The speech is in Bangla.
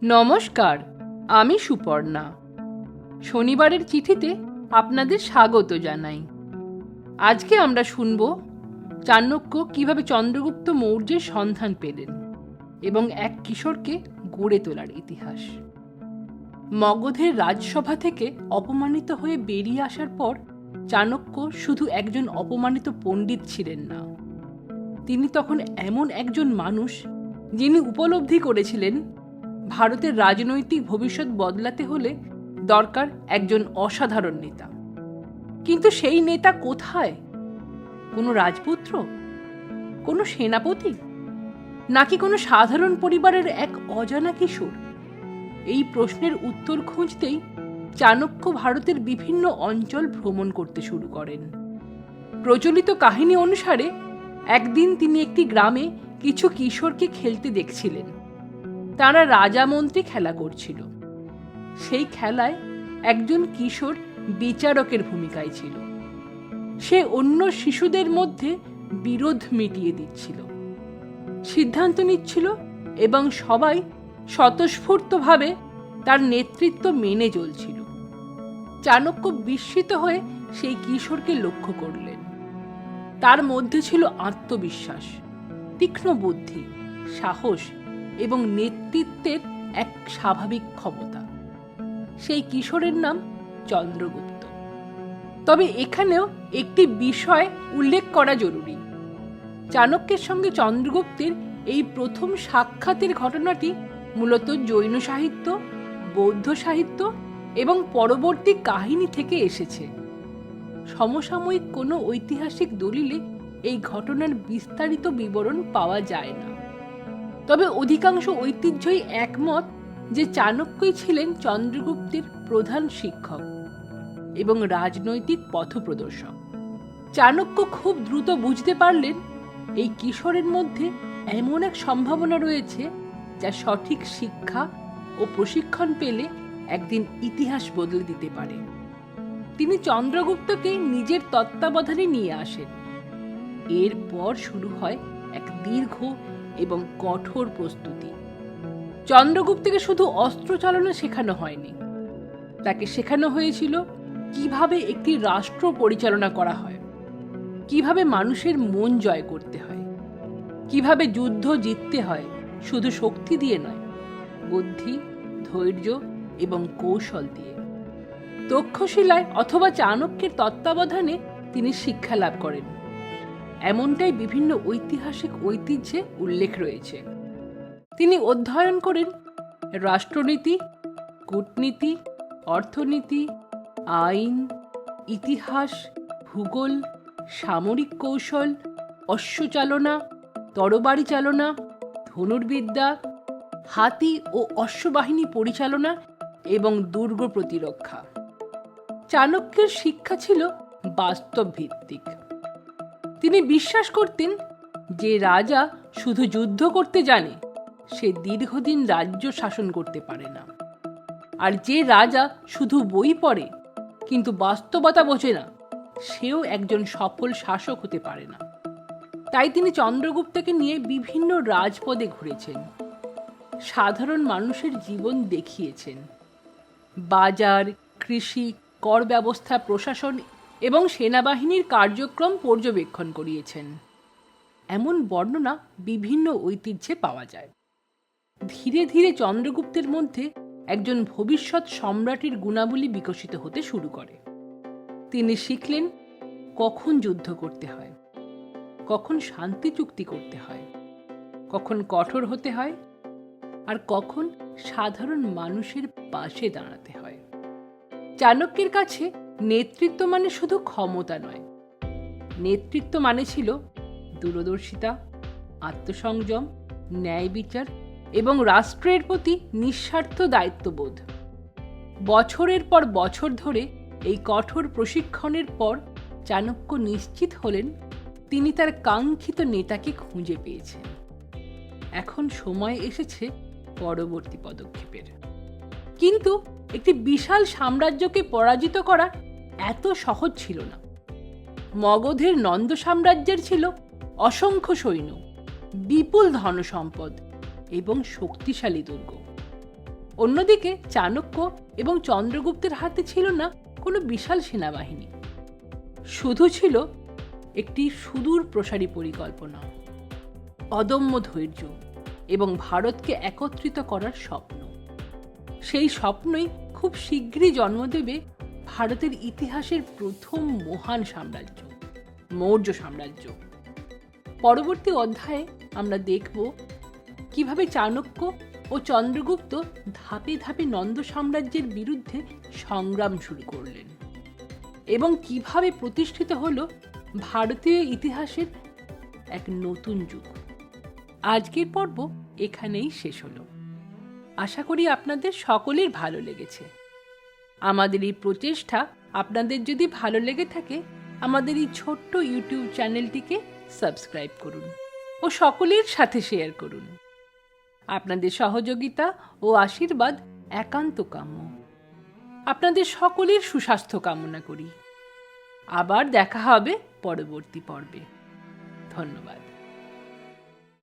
নমস্কার, আমি সুপর্ণা। শনিবারের চিঠিতে আপনাদের স্বাগত জানাই। আজকে আমরা শুনব চাণক্য কিভাবে চন্দ্রগুপ্ত মৌর্যের সন্ধান পেলেন এবং এক কিশোরকে গড়ে তোলার ইতিহাস। মগধের রাজসভা থেকে অপমানিত হয়ে বেরিয়ে আসার পর চাণক্য শুধু একজন অপমানিত পণ্ডিত ছিলেন না, তিনি তখন এমন একজন মানুষ যিনি উপলব্ধি করেছিলেন ভারতের রাজনৈতিক ভবিষ্যৎ বদলাতে হলে দরকার একজন অসাধারণ নেতা। কিন্তু সেই নেতা কোথায়? কোনো রাজপুত্র, কোনো সেনাপতি, নাকি কোনো সাধারণ পরিবারের এক অজানা কিশোর? এই প্রশ্নের উত্তর খুঁজতেই চাণক্য ভারতের বিভিন্ন অঞ্চল ভ্রমণ করতে শুরু করেন। প্রচলিত কাহিনী অনুসারে একদিন তিনি একটি গ্রামে কিছু কিশোরকে খেলতে দেখছিলেন। তারা রাজামন্ত্রী খেলা করছিল। সেই খেলায় একজন কিশোর বিচারকের ভূমিকায় ছিল। সে অন্য শিশুদের মধ্যে বিরোধ মিটিয়ে দিচ্ছিল, সিদ্ধান্ত নিচ্ছিল এবং সবাই স্বতঃস্ফূর্তভাবে তার নেতৃত্ব মেনে চলছিল। চাণক্য বিস্মিত হয়ে সেই কিশোরকে লক্ষ্য করলেন। তার মধ্যে ছিল আত্মবিশ্বাস, তীক্ষ্ণ বুদ্ধি, সাহস এবং নেতৃত্বের এক স্বাভাবিক ক্ষমতা। সেই কিশোরের নাম চন্দ্রগুপ্ত। তবে এখানেও একটি বিষয় উল্লেখ করা জরুরি। চাণক্যের সঙ্গে চন্দ্রগুপ্তের এই প্রথম সাক্ষাতের ঘটনাটি মূলত জৈন সাহিত্য, বৌদ্ধ সাহিত্য এবং পরবর্তী কাহিনী থেকে এসেছে। সমসাময়িক কোনো ঐতিহাসিক দলিলে এই ঘটনার বিস্তারিত বিবরণ পাওয়া যায় না। তবে অধিকাংশ ঐতিহ্যই একমত যে চাণক্যই ছিলেন চন্দ্রগুপ্তের প্রধান শিক্ষক এবং রাজনৈতিক পথপ্রদর্শক। চাণক্য খুব দ্রুত বুঝতে পারলেন এই কিশোরের মধ্যে এমন এক সম্ভাবনা রয়েছে যা সঠিক শিক্ষা ও প্রশিক্ষণ পেলে একদিন ইতিহাস বদলে দিতে পারে। তিনি চন্দ্রগুপ্তকে নিজের তত্ত্বাবধানে নিয়ে আসেন। এরপর শুরু হয় এক দীর্ঘ এবং কঠোর প্রস্তুতি। চন্দ্রগুপ্তকে শুধু অস্ত্র চালনা শেখানো হয়নি, তাকে শেখানো হয়েছিল কিভাবে একটি রাষ্ট্র পরিচালনা করা হয়, কিভাবে মানুষের মন জয় করতে হয়, কিভাবে যুদ্ধ জিততে হয় শুধু শক্তি দিয়ে নয়, বুদ্ধি, ধৈর্য এবং কৌশল দিয়ে। তক্ষশিলায় অথবা চাণক্যের তত্ত্বাবধানে তিনি শিক্ষা লাভ করেন, এমনটাই বিভিন্ন ঐতিহাসিক ঐতিহ্যে উল্লেখ রয়েছে। তিনি অধ্যয়ন করেন রাষ্ট্রনীতি, কূটনীতি, অর্থনীতি, আইন, ইতিহাস, ভূগোল, সামরিক কৌশল, অশ্বচালনা, তরবারি চালনা, ধনুর্বিদ্যা, হাতি ও অশ্ববাহিনী পরিচালনা এবং দুর্গ প্রতিরক্ষা। চাণক্যের শিক্ষা ছিল বাস্তব ভিত্তিক। তিনি বিশ্বাস করতেন যে রাজা শুধু যুদ্ধ করতে জানে সে দীর্ঘদিন রাজ্য শাসন করতে পারে না, আর যে রাজা শুধু বই পড়ে কিন্তু বাস্তবতা বোঝে না সেও একজন সফল শাসক হতে পারে না। তাই তিনি চন্দ্রগুপ্তকে নিয়ে বিভিন্ন রাজপদে ঘুরেছেন, সাধারণ মানুষের জীবন দেখিয়েছেন, বাজার, কৃষি, কর ব্যবস্থা, প্রশাসন এবং সেনাবাহিনীর কার্যক্রম পর্যবেক্ষণ করিয়েছেন। এমন বর্ণনা বিভিন্ন ঐতিহ্যে পাওয়া যায়। ধীরে ধীরে চন্দ্রগুপ্তের মধ্যে একজন ভবিষ্যৎ সম্রাটের গুণাবলী বিকশিত হতে শুরু করে। তিনি শিখলেন কখন যুদ্ধ করতে হয়, কখন শান্তি চুক্তি করতে হয়, কখন কঠোর হতে হয়, আর কখন সাধারণ মানুষের পাশে দাঁড়াতে হয়। চাণক্যের কাছে নেতৃত্ব মানে শুধু ক্ষমতা নয়, নেতৃত্ব মানে ছিল দূরদর্শিতা, আত্মসংযম, ন্যায় বিচার এবং রাষ্ট্রের প্রতি নিঃস্বার্থ দায়িত্ববোধ। বছরের পর বছর ধরে এই কঠোর প্রশিক্ষণের পর চাণক্য নিশ্চিত হলেন তিনি তার কাঙ্ক্ষিত নেতাকে খুঁজে পেয়েছেন। এখন সময় এসেছে পরবর্তী পদক্ষেপের। কিন্তু একটি বিশাল সাম্রাজ্যকে পরাজিত করা এত সহজ ছিল না। মগধের নন্দ সাম্রাজ্যের ছিল অসংখ্য সৈন্য, বিপুল ধনসম্পদ এবং শক্তিশালী দুর্গ। অন্যদিকে চাণক্য এবং চন্দ্রগুপ্তের হাতে ছিল না কোনো বিশাল সেনাবাহিনী, শুধু ছিল একটি সুদূর প্রসারী পরিকল্পনা, অদম্য ধৈর্য এবং ভারতকে একত্রিত করার স্বপ্ন। সেই স্বপ্নই খুব শীঘ্রই জন্ম দেবে ভারতের ইতিহাসের প্রথম মহান সাম্রাজ্য, মৌর্য সাম্রাজ্য। পরবর্তী অধ্যায়ে আমরা দেখব কিভাবে চাণক্য ও চন্দ্রগুপ্ত ধাপে ধাপে নন্দ সাম্রাজ্যের বিরুদ্ধে সংগ্রাম শুরু করলেন এবং কিভাবে প্রতিষ্ঠিত হলো ভারতীয় ইতিহাসের এক নতুন যুগ। আজকের পর্ব এখানেই শেষ হলো। আশা করি আপনাদের সকলের ভালো লেগেছে। আমাদের এই প্রচেষ্টা আপনাদের যদি ভালো লেগে থাকে, আমাদের এই ছোট্ট ইউটিউব চ্যানেলটিকে সাবস্ক্রাইব করুন ও সকলের সাথে শেয়ার করুন। আপনাদের সহযোগিতা ও আশীর্বাদ একান্ত কাম্য। আপনাদের সকলের সুস্বাস্থ্য কামনা করি। আবার দেখা হবে পরবর্তী পর্বে। ধন্যবাদ।